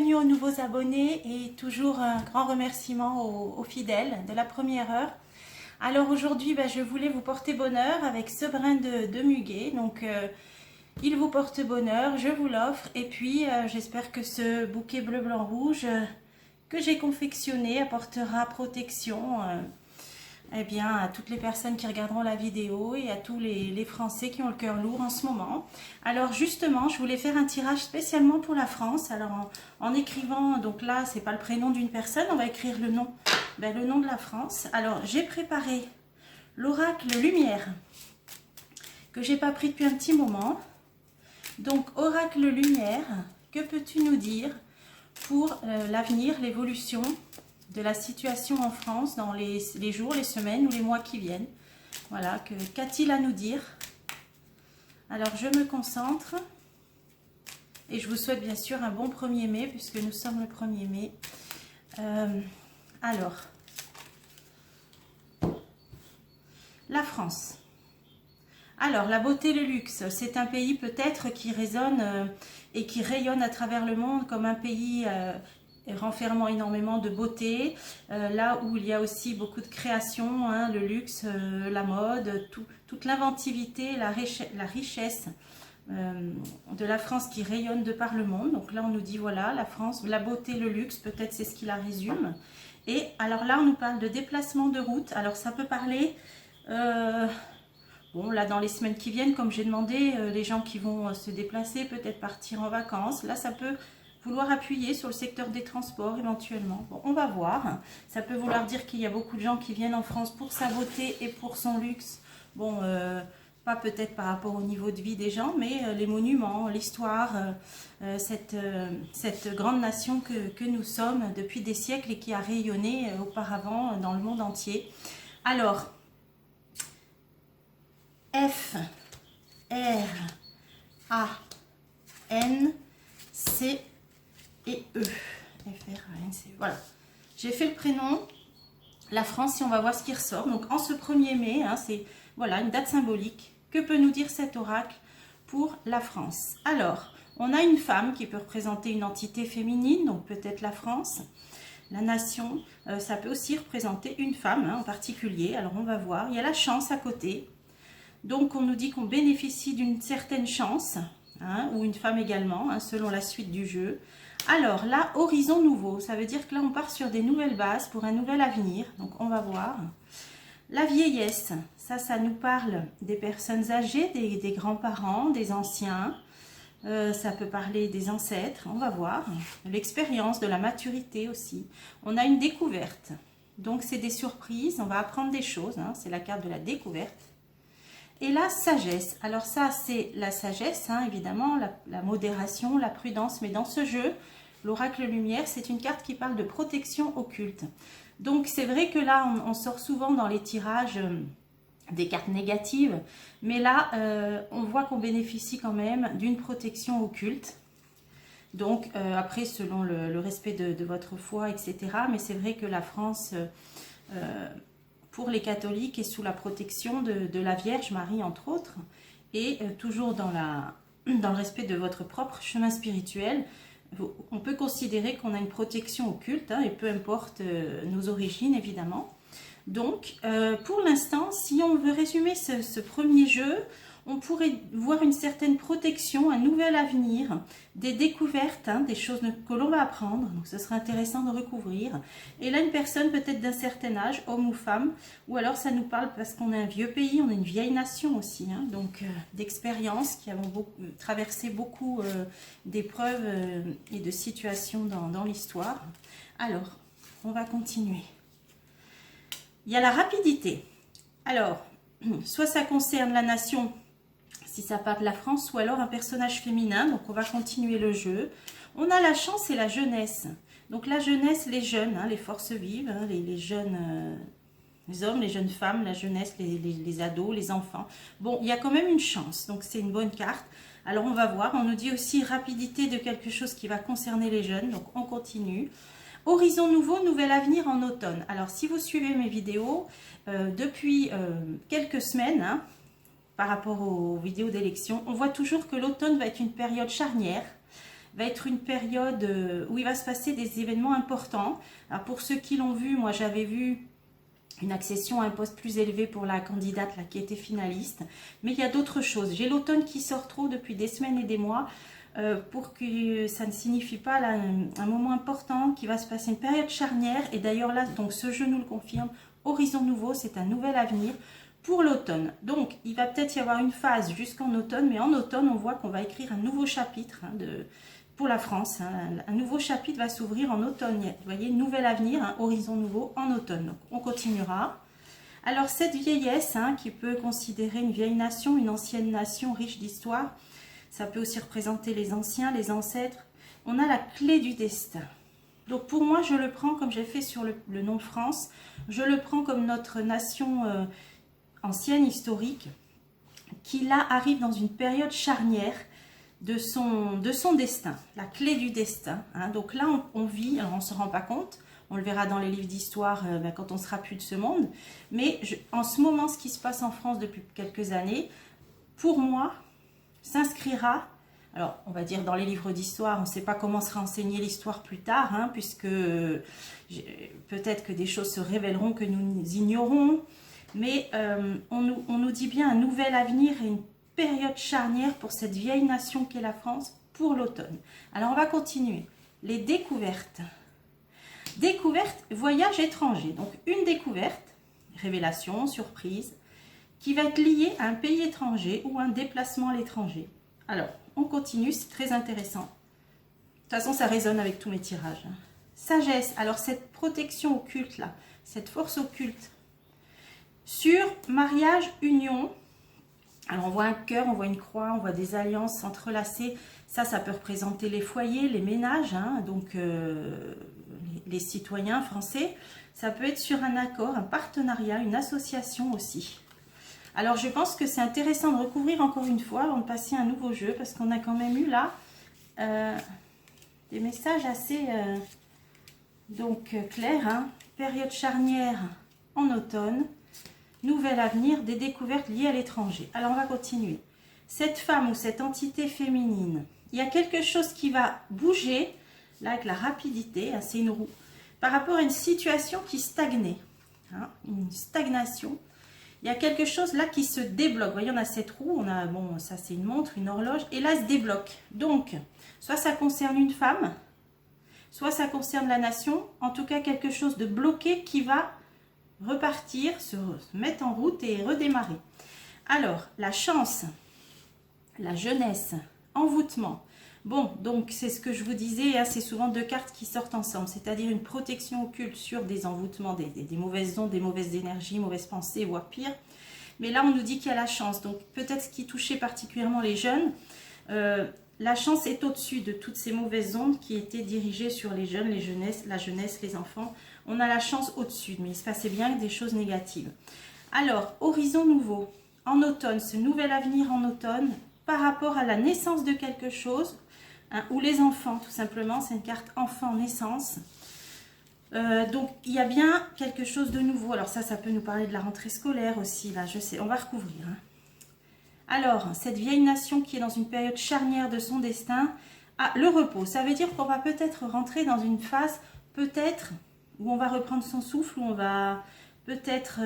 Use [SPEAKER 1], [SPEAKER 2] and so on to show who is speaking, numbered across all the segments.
[SPEAKER 1] bienvenue aux nouveaux abonnés et toujours un grand remerciement aux fidèles de la première heure. Alors aujourd'hui, je voulais vous porter bonheur avec ce brin de muguet. Donc il vous porte bonheur, je vous l'offre. Et puis j'espère que ce bouquet bleu, blanc, rouge que j'ai confectionné apportera protection à toutes les personnes qui regarderont la vidéo et à tous les Français qui ont le cœur lourd en ce moment. Alors justement, je voulais faire un tirage spécialement pour la France. Alors en écrivant, donc là, c'est pas le prénom d'une personne, on va écrire le nom, le nom de la France. Alors j'ai préparé l'oracle lumière que j'ai pas pris depuis un petit moment. Donc oracle lumière, que peux-tu nous dire pour l'avenir, l'évolution de la situation en France dans les jours, les semaines ou les mois qui viennent? Voilà, qu'a-t-il à nous dire? Alors je me concentre et je vous souhaite bien sûr un bon 1er mai puisque nous sommes le 1er mai. Alors, la France. Alors, la beauté, le luxe, c'est un pays peut-être qui résonne et qui rayonne à travers le monde comme un pays renfermant énormément de beauté, là où il y a aussi beaucoup de création, hein, le luxe, la mode, toute l'inventivité, la richesse de la France qui rayonne de par le monde. Donc là on nous dit voilà, la France, la beauté, le luxe, peut-être c'est ce qui la résume. Et alors là on nous parle de déplacement de route. Alors ça peut parler, bon là dans les semaines qui viennent, comme j'ai demandé, les gens qui vont se déplacer, peut-être partir en vacances, là ça peut vouloir appuyer sur le secteur des transports éventuellement. Bon, on va voir. Ça peut vouloir dire qu'il y a beaucoup de gens qui viennent en France pour sa beauté et pour son luxe. Bon, pas peut-être par rapport au niveau de vie des gens, mais les monuments, l'histoire, cette grande nation que nous sommes depuis des siècles et qui a rayonné auparavant dans le monde entier. Alors, F, R, A, N, C, et E. F-R-A-N-C-E. Voilà. J'ai fait le prénom, la France, et on va voir ce qui ressort. Donc, en ce 1er mai, hein, c'est voilà, une date symbolique. Que peut nous dire cet oracle pour la France? Alors, on a une femme qui peut représenter une entité féminine, donc peut-être la France, la nation. Ça peut aussi représenter une femme hein, en particulier. Alors, on va voir. Il y a la chance à côté. Donc, on nous dit qu'on bénéficie d'une certaine chance, hein, ou une femme également, hein, selon la suite du jeu. Alors là, horizon nouveau, ça veut dire que là on part sur des nouvelles bases pour un nouvel avenir. Donc on va voir. La vieillesse, ça nous parle des personnes âgées, des grands-parents, des anciens. Ça peut parler des ancêtres, on va voir. L'expérience, de la maturité aussi. On a une découverte. Donc c'est des surprises, on va apprendre des choses. Hein, c'est la carte de la découverte. Et la sagesse. Alors ça, c'est la sagesse, hein, évidemment, la modération, la prudence. Mais dans ce jeu, l'oracle lumière, c'est une carte qui parle de protection occulte. Donc c'est vrai que là, on sort souvent dans les tirages des cartes négatives. Mais là, on voit qu'on bénéficie quand même d'une protection occulte. Donc après, selon le respect de votre foi, etc. Mais c'est vrai que la France... pour les catholiques et sous la protection de la Vierge Marie entre autres, et toujours dans le respect de votre propre chemin spirituel, on peut considérer qu'on a une protection occulte, hein, et peu importe nos origines évidemment. Donc pour l'instant, si on veut résumer ce premier jeu, on pourrait voir une certaine protection, un nouvel avenir, des découvertes, hein, des choses que l'on va apprendre. Donc ce serait intéressant de recouvrir. Et là, une personne peut-être d'un certain âge, homme ou femme, ou alors ça nous parle parce qu'on est un vieux pays, on est une vieille nation aussi. Hein, donc d'expériences qui avons traversé beaucoup d'épreuves et de situations dans l'histoire. Alors, on va continuer. Il y a la rapidité. Alors, soit ça concerne la nation, si ça parle de la France, ou alors un personnage féminin. Donc on va continuer le jeu. On a la chance et la jeunesse. Donc la jeunesse, les jeunes, hein, les forces vives, hein, les jeunes, les hommes, les jeunes femmes, la jeunesse, les ados, les enfants. Bon, il y a quand même une chance, donc c'est une bonne carte. Alors on va voir, on nous dit aussi rapidité de quelque chose qui va concerner les jeunes, donc on continue. Horizon nouveau, nouvel avenir en automne. Alors si vous suivez mes vidéos, depuis quelques semaines, hein, par rapport aux vidéos d'élection, on voit toujours que l'automne va être une période charnière va être une période où il va se passer des événements importants. Alors pour ceux qui l'ont vu, moi j'avais vu une accession à un poste plus élevé pour la candidate là, qui était finaliste. Mais il y a d'autres choses. J'ai l'automne qui sort trop depuis des semaines et des mois pour que ça ne signifie pas là, un moment important qui va se passer, une période charnière. Et d'ailleurs là, donc ce jeu nous le confirme, horizon nouveau, c'est un nouvel avenir pour l'automne. Donc il va peut-être y avoir une phase jusqu'en automne, mais en automne on voit qu'on va écrire un nouveau chapitre pour la France. Un nouveau chapitre va s'ouvrir en automne. Vous voyez, nouvel avenir, horizon nouveau en automne. Donc, on continuera. Alors, cette vieillesse, qui peut considérer une vieille nation, une ancienne nation riche d'histoire, ça peut aussi représenter les anciens, les ancêtres. On a la clé du destin. Donc, pour moi, je le prends comme j'ai fait sur le nom de France. Je le prends comme notre nation ancienne, historique, qui là arrive dans une période charnière de son destin, la clé du destin. Donc là, on vit, alors on ne se rend pas compte, on le verra dans les livres d'histoire quand on sera plus de ce monde, mais en ce moment, ce qui se passe en France depuis quelques années, pour moi, s'inscrira, alors on va dire dans les livres d'histoire, on ne sait pas comment sera enseignée l'histoire plus tard, puisque peut-être que des choses se révéleront que nous ignorons, mais on nous dit bien un nouvel avenir et une période charnière pour cette vieille nation qu'est la France pour l'automne. Alors on va continuer. Les découvertes. Découverte, voyage étranger. Donc une découverte, révélation, surprise, qui va être liée à un pays étranger ou un déplacement à l'étranger. Alors on continue, c'est très intéressant. De toute façon ça résonne avec tous mes tirages. Sagesse, alors cette protection occulte là, cette force occulte sur mariage, union. Alors on voit un cœur, on voit une croix, on voit des alliances entrelacées. Ça peut représenter les foyers, les ménages, donc les citoyens français. Ça peut être sur un accord, un partenariat, une association aussi. Alors je pense que c'est intéressant de recouvrir encore une fois avant de passer à un nouveau jeu, parce qu'on a quand même eu là des messages assez clairs. Période charnière en automne. Nouvel avenir, des découvertes liées à l'étranger. Alors, on va continuer. Cette femme ou cette entité féminine, il y a quelque chose qui va bouger, là, avec la rapidité, c'est une roue, par rapport à une situation qui stagnait. Une stagnation. Il y a quelque chose là qui se débloque. Vous voyez, on a cette roue, on a, bon, ça c'est une montre, une horloge, et là, elle se débloque. Donc, soit ça concerne une femme, soit ça concerne la nation, en tout cas, quelque chose de bloqué qui va repartir, se mettre en route et redémarrer. Alors, la chance, la jeunesse, envoûtement. Bon, donc c'est ce que je vous disais, c'est souvent deux cartes qui sortent ensemble, c'est-à-dire une protection occulte sur des envoûtements, des mauvaises ondes, des mauvaises énergies, mauvaises pensées, voire pire. Mais là, on nous dit qu'il y a la chance. Donc, peut-être ce qui touchait particulièrement les jeunes, la chance est au-dessus de toutes ces mauvaises ondes qui étaient dirigées sur les jeunes, la jeunesse, les enfants. On a la chance au-dessus, mais il se passait bien des choses négatives. Alors, horizon nouveau, en automne, ce nouvel avenir en automne, par rapport à la naissance de quelque chose, ou les enfants, tout simplement, c'est une carte enfant, naissance. Donc, il y a bien quelque chose de nouveau. Alors ça peut nous parler de la rentrée scolaire aussi, là, je sais, on va recouvrir. Alors, cette vieille nation qui est dans une période charnière de son destin, le repos, ça veut dire qu'on va peut-être rentrer dans une phase, peut-être, où on va reprendre son souffle, où on va peut-être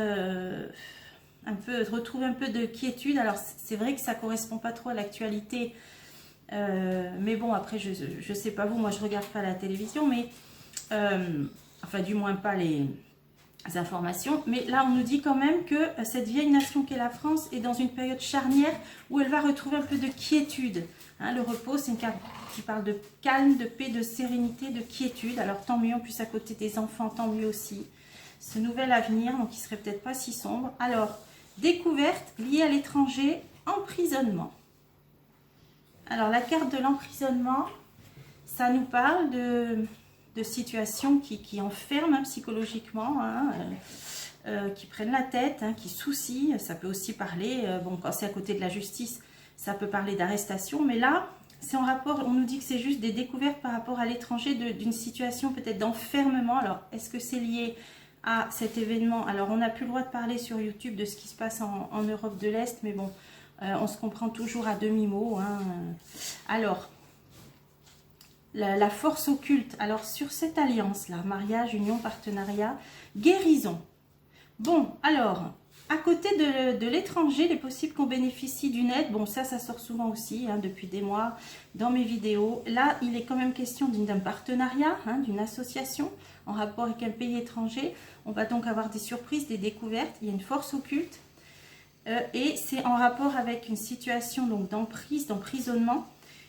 [SPEAKER 1] retrouver un peu de quiétude. Alors c'est vrai que ça ne correspond pas trop à l'actualité, mais bon, après je sais pas vous, moi je regarde pas la télévision, mais enfin du moins pas les informations, mais là on nous dit quand même que cette vieille nation qu'est la France est dans une période charnière où elle va retrouver un peu de quiétude. Le repos, c'est une carte qui parle de calme, de paix, de sérénité, de quiétude. Alors tant mieux, en plus à côté des enfants, tant mieux aussi. Ce nouvel avenir, donc il serait peut-être pas si sombre. Alors, découverte liée à l'étranger, emprisonnement. Alors la carte de l'emprisonnement, ça nous parle de situations qui enferment psychologiquement, qui prennent la tête, qui soucient. Ça peut aussi parler, bon, quand c'est à côté de la justice, ça peut parler d'arrestation, mais là, c'est en rapport, on nous dit que c'est juste des découvertes par rapport à l'étranger d'une situation peut-être d'enfermement. Alors, est-ce que c'est lié à cet événement? Alors, on n'a plus le droit de parler sur YouTube de ce qui se passe en Europe de l'Est, mais bon, on se comprend toujours à demi-mot. Alors, la force occulte. Alors, sur cette alliance-là, mariage, union, partenariat, guérison. Bon, alors, à côté de l'étranger, il est possible qu'on bénéficie d'une aide. Bon, ça sort souvent aussi, hein, depuis des mois dans mes vidéos. Là, il est quand même question d'un partenariat, hein, d'une association en rapport avec un pays étranger. On va donc avoir des surprises, des découvertes. Il y a une force occulte. Et c'est en rapport avec une situation d'emprise, d'emprisonnement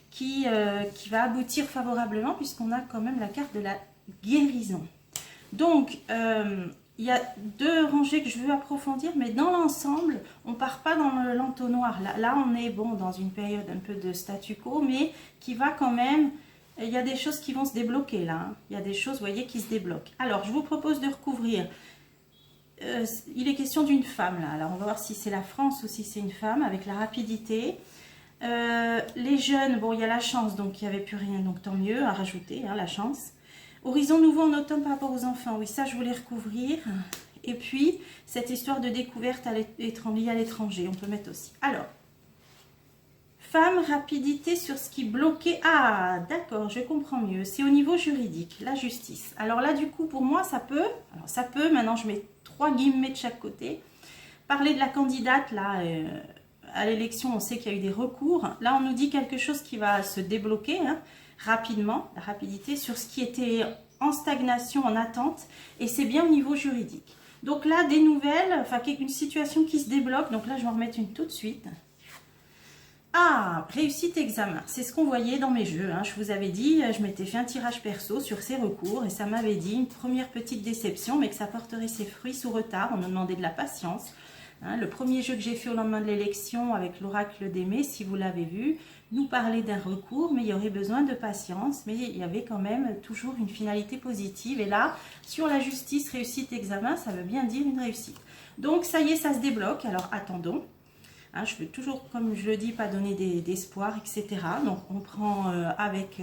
[SPEAKER 1] qui va aboutir favorablement puisqu'on a quand même la carte de la guérison. Donc, il y a 2 rangées que je veux approfondir, mais dans l'ensemble, on ne part pas dans l'entonnoir. Là, on est bon dans une période un peu de statu quo, mais qui va quand même... Il y a des choses qui vont se débloquer là. Hein. Il y a des choses, vous voyez, qui se débloquent. Alors, je vous propose de recouvrir. Il est question d'une femme là. Alors, on va voir si c'est la France ou si c'est une femme avec la rapidité. Les jeunes, bon, il y a la chance, donc il n'y avait plus rien, donc tant mieux à rajouter, hein, la chance. Horizon nouveau en automne par rapport aux enfants, oui, ça je voulais recouvrir. Et puis, cette histoire de découverte liée à l'étranger, on peut mettre aussi. Alors, femme, rapidité sur ce qui bloquait. Ah, d'accord, je comprends mieux. C'est au niveau juridique, la justice. Alors là, du coup, pour moi, ça peut, maintenant je mets 3 guillemets de chaque côté. Parler de la candidate, là, à l'élection, on sait qu'il y a eu des recours. Là, on nous dit quelque chose qui va se débloquer, hein, rapidement, la rapidité, sur ce qui était en stagnation, en attente. Et c'est bien au niveau juridique. Donc là, des nouvelles, enfin, une situation qui se débloque. Donc là, je vais en remettre une tout de suite. Ah, réussite examen, c'est ce qu'on voyait dans mes jeux, hein. Je vous avais dit, je m'étais fait un tirage perso sur ces recours et ça m'avait dit une première petite déception, mais que ça porterait ses fruits sous retard. On me demandait de la patience. Hein, le premier jeu que j'ai fait au lendemain de l'élection avec l'oracle d'Aimé, si vous l'avez vu, nous parlait d'un recours, mais il y aurait besoin de patience, mais il y avait quand même toujours une finalité positive. Et là, sur la justice, réussite examen, ça veut bien dire une réussite. Donc ça y est, ça se débloque, alors attendons. Hein, je veux toujours, comme je le dis, pas donner d'espoir, etc. Donc, on prend avec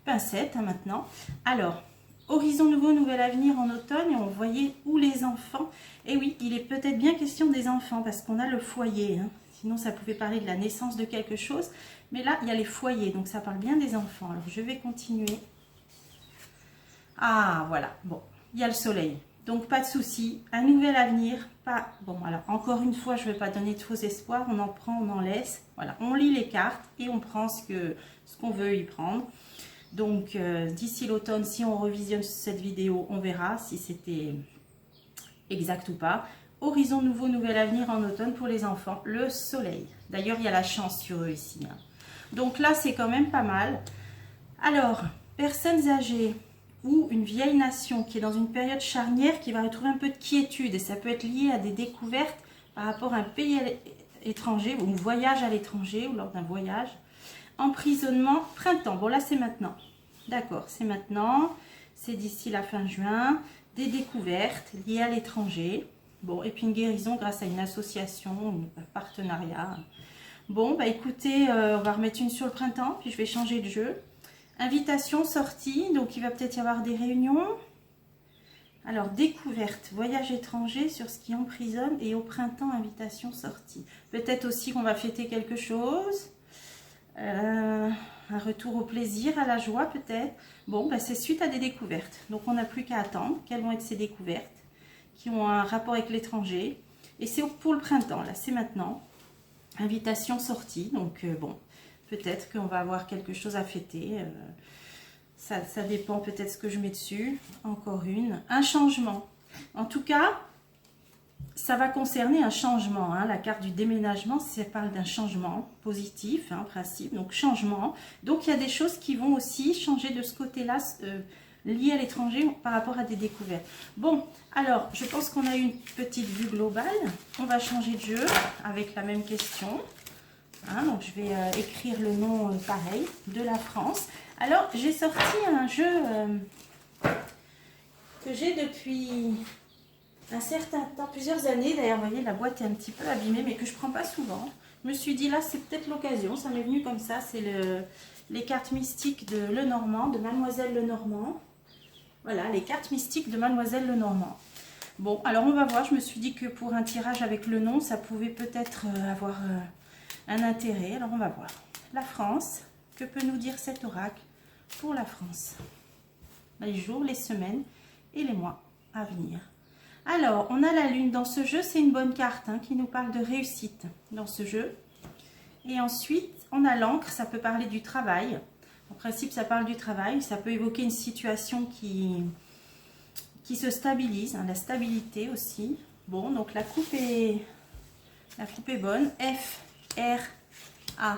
[SPEAKER 1] pincette, hein, maintenant. Alors, horizon nouveau, nouvel avenir en automne. Et on voyait où les enfants. Et oui, il est peut-être bien question des enfants parce qu'on a le foyer. Hein. Sinon, ça pouvait parler de la naissance de quelque chose. Mais là, il y a les foyers. Donc, ça parle bien des enfants. Alors, je vais continuer. Ah, voilà. Bon, il y a le soleil. Donc, pas de souci. Un nouvel avenir. Pas... Bon, alors, encore une fois, je ne vais pas donner de faux espoirs. On en prend, on en laisse. Voilà, on lit les cartes et on prend ce qu'on veut y prendre. Donc, d'ici l'automne, si on revisionne cette vidéo, on verra si c'était exact ou pas. Horizon nouveau, nouvel avenir en automne pour les enfants. Le soleil. D'ailleurs, il y a la chance sur eux ici. Hein. Donc là, c'est quand même pas mal. Alors, personnes âgées ou une vieille nation qui est dans une période charnière qui va retrouver un peu de quiétude. Et ça peut être lié à des découvertes par rapport à un pays étranger ou un voyage à l'étranger ou lors d'un voyage. Emprisonnement, printemps. Bon, là, c'est maintenant. D'accord, c'est maintenant. C'est d'ici la fin juin. Des découvertes liées à l'étranger. Bon, et puis une guérison grâce à une association, un partenariat. Bon, bah écoutez, on va remettre une sur le printemps, puis je vais changer de jeu. Invitation, sortie, donc il va peut-être y avoir des réunions. Alors, découverte, voyage étranger sur ce qui emprisonne et au printemps, invitation, sortie. Peut-être aussi qu'on va fêter quelque chose. Un retour au plaisir, à la joie peut-être. Bon, bah, c'est suite à des découvertes. Donc, on n'a plus qu'à attendre quelles vont être ces découvertes qui ont un rapport avec l'étranger. Et c'est pour le printemps, là, c'est maintenant. Invitation, sortie, donc bon... Peut-être qu'on va avoir quelque chose à fêter. Ça dépend peut-être ce que je mets dessus. Encore une. Un changement. En tout cas, ça va concerner un changement. Hein. La carte du déménagement, ça parle d'un changement positif, hein, en principe. Donc, changement. Donc, il y a des choses qui vont aussi changer de ce côté-là, liées à l'étranger par rapport à des découvertes. Bon, alors, je pense qu'on a eu une petite vue globale. On va changer de jeu avec la même question. Hein, donc je vais écrire le nom pareil de la France. Alors j'ai sorti un jeu que j'ai depuis un certain temps, plusieurs années. D'ailleurs, vous voyez, la boîte est un petit peu abîmée, mais que je prends pas souvent. Je me suis dit là, c'est peut-être l'occasion. Ça m'est venu comme ça. C'est les cartes mystiques de Lenormand, de Mademoiselle Lenormand. Voilà, les cartes mystiques de Mademoiselle Lenormand. Bon, alors on va voir. Je me suis dit que pour un tirage avec le nom, ça pouvait peut-être avoir un intérêt. Alors on va voir. La France, que peut nous dire cet oracle? pour la France. Les jours, les semaines et les mois à venir. Alors, on a la lune dans ce jeu, c'est une bonne carte hein, qui nous parle de réussite dans ce jeu. Et ensuite, on a l'encre, ça peut parler du travail. En principe, ça parle du travail, ça peut évoquer une situation qui se stabilise, hein, la stabilité aussi. Bon, donc la coupe est bonne. F, R, A,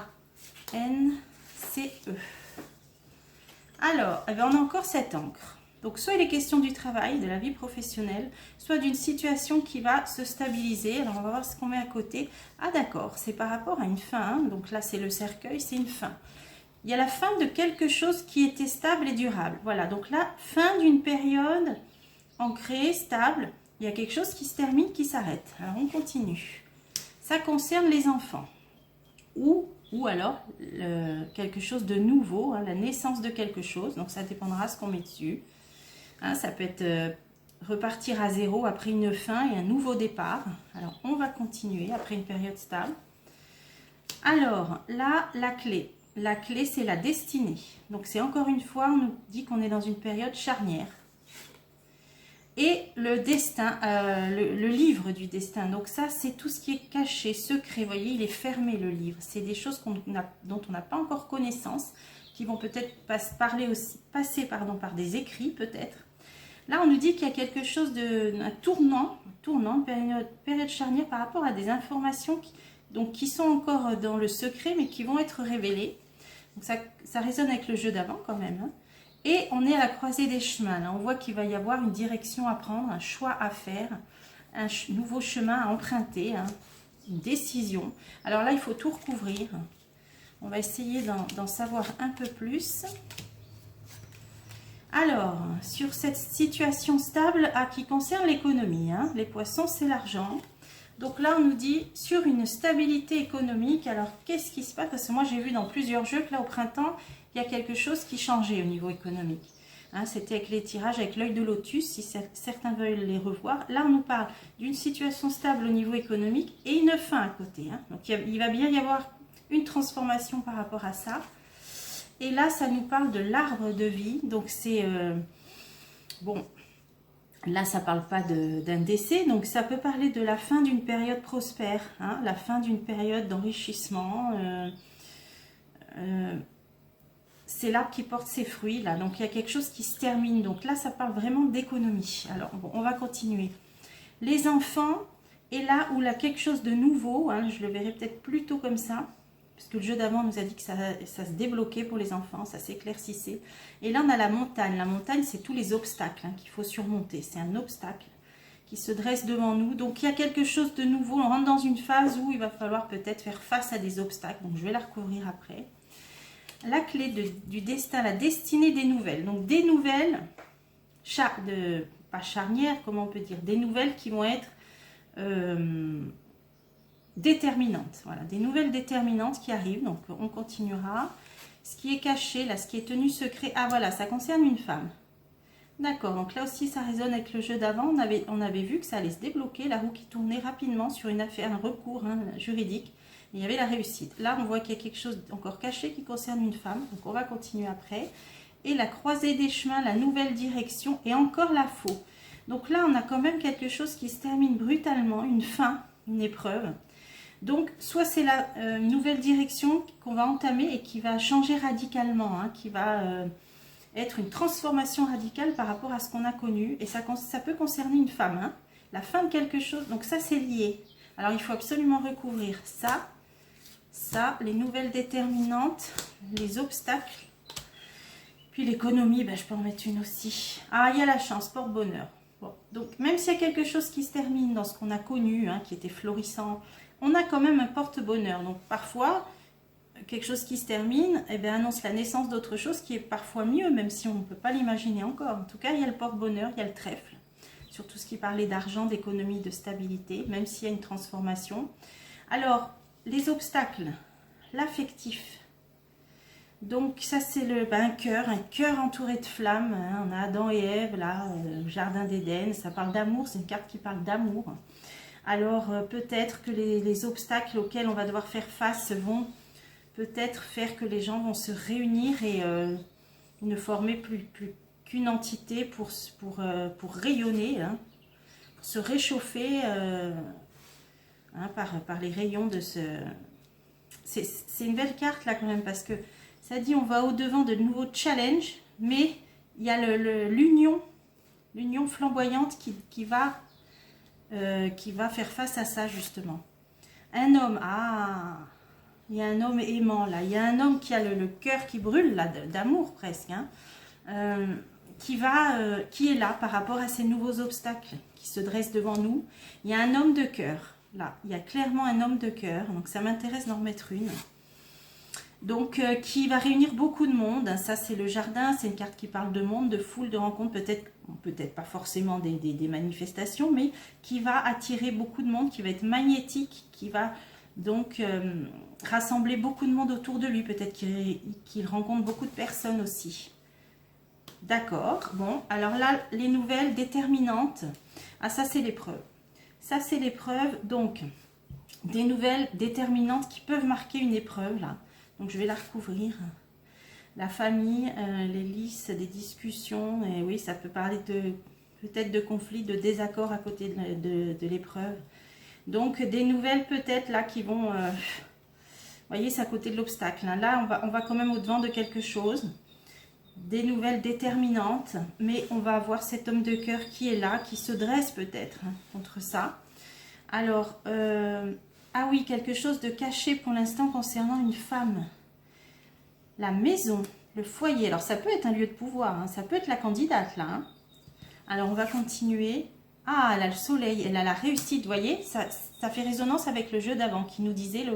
[SPEAKER 1] N, C, E. Alors, eh bien, on a encore cette encre. Donc, soit il est question du travail, de la vie professionnelle, soit d'une situation qui va se stabiliser. Alors, on va voir ce qu'on met à côté. Ah, d'accord, c'est par rapport à une fin. Hein. Donc là, c'est le cercueil, c'est une fin. Il y a la fin de quelque chose qui était stable et durable. Voilà, donc là, fin d'une période ancrée, stable. Il y a quelque chose qui se termine, qui s'arrête. Alors, on continue. Ça concerne les enfants. Ou alors quelque chose de nouveau, hein, la naissance de quelque chose. Donc, ça dépendra de ce qu'on met dessus. Hein, ça peut être repartir à zéro après une fin et un nouveau départ. Alors, on va continuer après une période stable. Alors, là, la clé. La clé, c'est la destinée. Donc, c'est encore une fois, on nous dit qu'on est dans une période charnière. Et le destin, le livre du destin. Donc, ça, c'est tout ce qui est caché, secret. Vous voyez, il est fermé, le livre. C'est des choses dont on n'a pas encore connaissance, qui vont peut-être passer par des écrits, peut-être. Là, on nous dit qu'il y a quelque chose un tournant, une période charnière par rapport à des informations qui sont encore dans le secret, mais qui vont être révélées. Donc ça résonne avec le jeu d'avant quand même. Hein. Et on est à la croisée des chemins. Là, on voit qu'il va y avoir une direction à prendre, un choix à faire, un nouveau chemin à emprunter, hein, une décision. Alors là, il faut tout recouvrir. On va essayer d'en savoir un peu plus. Alors, sur cette situation stable qui concerne l'économie, hein, les poissons, c'est l'argent. Donc là, on nous dit sur une stabilité économique. Alors, qu'est-ce qui se passe? Parce que moi, j'ai vu dans plusieurs jeux que là, au printemps, il y a quelque chose qui changeait au niveau économique. Hein, c'était avec les tirages, avec l'œil de lotus, si certains veulent les revoir. Là, on nous parle d'une situation stable au niveau économique et une fin à côté. Hein. Donc, il va bien y avoir une transformation par rapport à ça. Et là, ça nous parle de l'arbre de vie. Donc, c'est... bon, là, ça ne parle pas d'un décès. Donc, ça peut parler de la fin d'une période prospère. Hein, la fin d'une période d'enrichissement. C'est l'arbre qui porte ses fruits. Là. Donc, il y a quelque chose qui se termine. Donc, là, ça parle vraiment d'économie. Alors, bon, on va continuer. Les enfants, et là où il y a quelque chose de nouveau, hein, je le verrai peut-être plutôt comme ça. Parce que le jeu d'avant nous a dit que ça se débloquait pour les enfants, ça s'éclaircissait. Et là, on a la montagne. La montagne, c'est tous les obstacles hein, qu'il faut surmonter. C'est un obstacle qui se dresse devant nous. Donc, il y a quelque chose de nouveau. On rentre dans une phase où il va falloir peut-être faire face à des obstacles. Donc, je vais la recouvrir après. La clé du destin, la destinée des nouvelles. Donc, des nouvelles, pas charnières, comment on peut dire, des nouvelles qui vont être... déterminantes, voilà, des nouvelles déterminantes qui arrivent, donc on continuera. Ce qui est caché, là, ce qui est tenu secret, ah voilà, ça concerne une femme. D'accord, donc là aussi ça résonne avec le jeu d'avant, on avait vu que ça allait se débloquer, la roue qui tournait rapidement sur une affaire, un recours hein, juridique, et il y avait la réussite. Là on voit qu'il y a quelque chose encore caché qui concerne une femme, donc on va continuer après. Et la croisée des chemins, la nouvelle direction, et encore la faux. Donc là on a quand même quelque chose qui se termine brutalement, une fin, une épreuve. Donc, soit c'est la nouvelle direction qu'on va entamer et qui va changer radicalement, hein, qui va être une transformation radicale par rapport à ce qu'on a connu. Et ça peut concerner une femme, hein, la fin de quelque chose. Donc ça, c'est lié. Alors, il faut absolument recouvrir ça, les nouvelles déterminantes, les obstacles. Puis l'économie, ben, je peux en mettre une aussi. Ah, il y a la chance, porte-bonheur. Bon, donc, même s'il y a quelque chose qui se termine dans ce qu'on a connu, hein, qui était florissant, on a quand même un porte-bonheur. Donc parfois, quelque chose qui se termine annonce la naissance d'autre chose qui est parfois mieux, même si on ne peut pas l'imaginer encore. En tout cas, il y a le porte-bonheur, il y a le trèfle. Sur tout ce qui parlait d'argent, d'économie, de stabilité, même s'il y a une transformation. Alors, les obstacles, l'affectif. Donc ça, c'est un cœur entouré de flammes. Hein. On a Adam et Ève, là, Jardin d'Éden. Ça parle d'amour, c'est une carte qui parle d'amour. Alors, peut-être que les obstacles auxquels on va devoir faire face vont peut-être faire que les gens vont se réunir et ne former plus qu'une entité pour rayonner, hein, pour se réchauffer hein, par les rayons de ce... C'est une belle carte là quand même, parce que ça dit on va au-devant de nouveaux challenges, mais il y a l'union flamboyante qui va faire face à ça justement. Un homme, il y a un homme aimant là, il y a un homme qui a le cœur qui brûle là, d'amour presque, hein, qui est là par rapport à ces nouveaux obstacles qui se dressent devant nous. Il y a un homme de cœur. Là, il y a clairement un homme de cœur, donc ça m'intéresse d'en remettre une. Donc, qui va réunir beaucoup de monde. Ça, c'est le jardin, c'est une carte qui parle de monde, de foule, de rencontres, peut-être pas forcément des manifestations, mais qui va attirer beaucoup de monde, qui va être magnétique, qui va donc rassembler beaucoup de monde autour de lui. Peut-être qu'il rencontre beaucoup de personnes aussi. D'accord, bon, alors là, les nouvelles déterminantes. Ah, ça, c'est l'épreuve. Ça, c'est l'épreuve, donc, des nouvelles déterminantes qui peuvent marquer une épreuve, là. Donc, je vais la recouvrir. La famille, les lisses, des discussions, et oui, ça peut parler peut-être de conflits, de désaccords à côté de l'épreuve. Donc, des nouvelles peut-être, là, qui vont... vous voyez, c'est à côté de l'obstacle. Hein. Là, on va quand même au-devant de quelque chose. Des nouvelles déterminantes, mais on va avoir cet homme de cœur qui est là, qui se dresse peut-être hein, contre ça. Alors, ah oui, quelque chose de caché pour l'instant concernant une femme. La maison, le foyer, alors ça peut être un lieu de pouvoir, hein, ça peut être la candidate là. Hein. Alors on va continuer. Ah, elle a le soleil, elle a la réussite, vous voyez, ça fait résonance avec le jeu d'avant qui nous disait,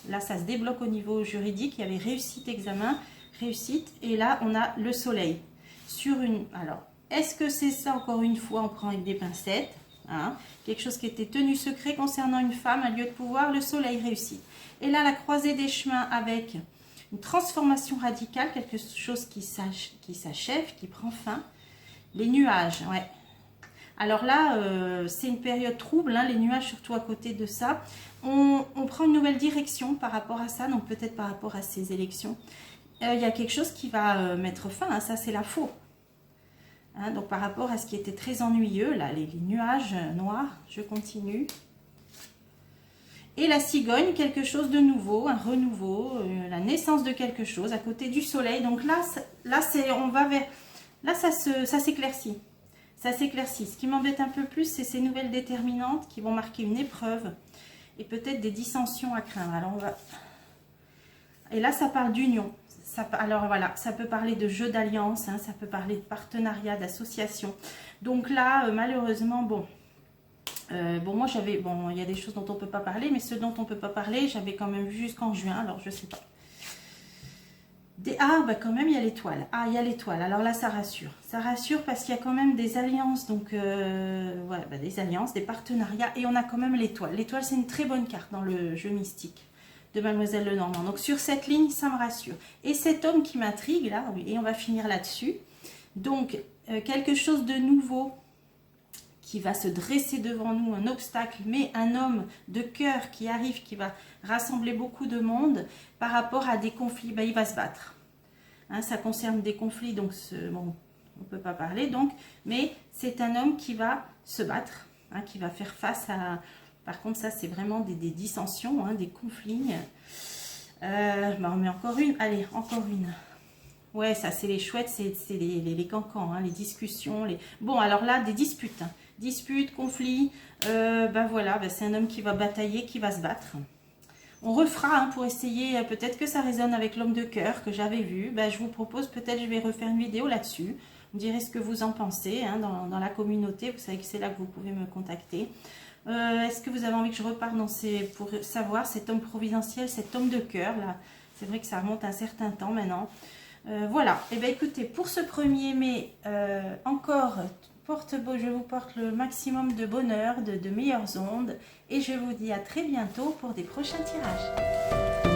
[SPEAKER 1] là ça se débloque au niveau juridique, il y avait réussite, examen, réussite, et là on a le soleil sur une... Alors, est-ce que c'est ça encore une fois, on prend avec des pincettes, hein, quelque chose qui était tenu secret concernant une femme, un lieu de pouvoir, le soleil, réussite. Et là la croisée des chemins avec une transformation radicale, quelque chose qui s'achève, qui prend fin, les nuages, ouais. Alors là, c'est une période trouble, hein, les nuages surtout à côté de ça. On prend une nouvelle direction par rapport à ça, donc peut-être par rapport à ces élections. Il y a quelque chose qui va mettre fin, hein, ça c'est la faux. Hein, donc par rapport à ce qui était très ennuyeux, là, les nuages noirs, je continue. Et la cigogne, quelque chose de nouveau, un renouveau, la naissance de quelque chose à côté du soleil. Donc là on va vers... Là, ça s'éclaircit. Ça s'éclaircit. Ce qui m'embête un peu plus, c'est ces nouvelles déterminantes qui vont marquer une épreuve et peut-être des dissensions à craindre. Alors, on va... Et là, ça parle d'union. Alors, voilà, ça peut parler de jeu d'alliance, hein, ça peut parler de partenariat, d'association. Donc là, malheureusement, bon... moi, j'avais... Bon, il y a des choses dont on ne peut pas parler, mais ceux dont on ne peut pas parler, j'avais quand même vu jusqu'en juin, alors je ne sais pas. Ah, bah quand même, il y a l'étoile. Ah, il y a l'étoile. Alors là, ça rassure. Ça rassure parce qu'il y a quand même des alliances, donc voilà, bah, des alliances, des partenariats, et on a quand même l'étoile. L'étoile, c'est une très bonne carte dans le jeu mystique de Mademoiselle Lenormand. Donc sur cette ligne, ça me rassure. Et cet homme qui m'intrigue, là, oui, et on va finir là-dessus. Donc, quelque chose de nouveau qui va se dresser devant nous, un obstacle, mais un homme de cœur qui arrive, qui va rassembler beaucoup de monde par rapport à des conflits, ben, il va se battre. Hein, ça concerne des conflits, donc bon, on ne peut pas parler, donc, mais c'est un homme qui va se battre, hein, qui va faire face à... Par contre, ça, c'est vraiment des dissensions, hein, des conflits. Ben, on met encore une. Allez, encore une. Ouais, ça, c'est les chouettes, c'est les cancans, hein, les discussions. Bon, alors là, des disputes. Hein. Disputes, conflits. Ben voilà, ben, c'est un homme qui va batailler, qui va se battre. On refera hein, pour essayer, peut-être que ça résonne avec l'homme de cœur que j'avais vu. Ben, je vous propose, peut-être je vais refaire une vidéo là-dessus. Vous me direz ce que vous en pensez hein, dans la communauté. Vous savez que c'est là que vous pouvez me contacter. Est-ce que vous avez envie que je reparte pour savoir cet homme providentiel, cet homme de cœur là? C'est vrai que ça remonte un certain temps maintenant. Voilà, et bien écoutez, pour ce 1er mai, encore, je vous porte le maximum de bonheur, de meilleures ondes, et je vous dis à très bientôt pour des prochains tirages.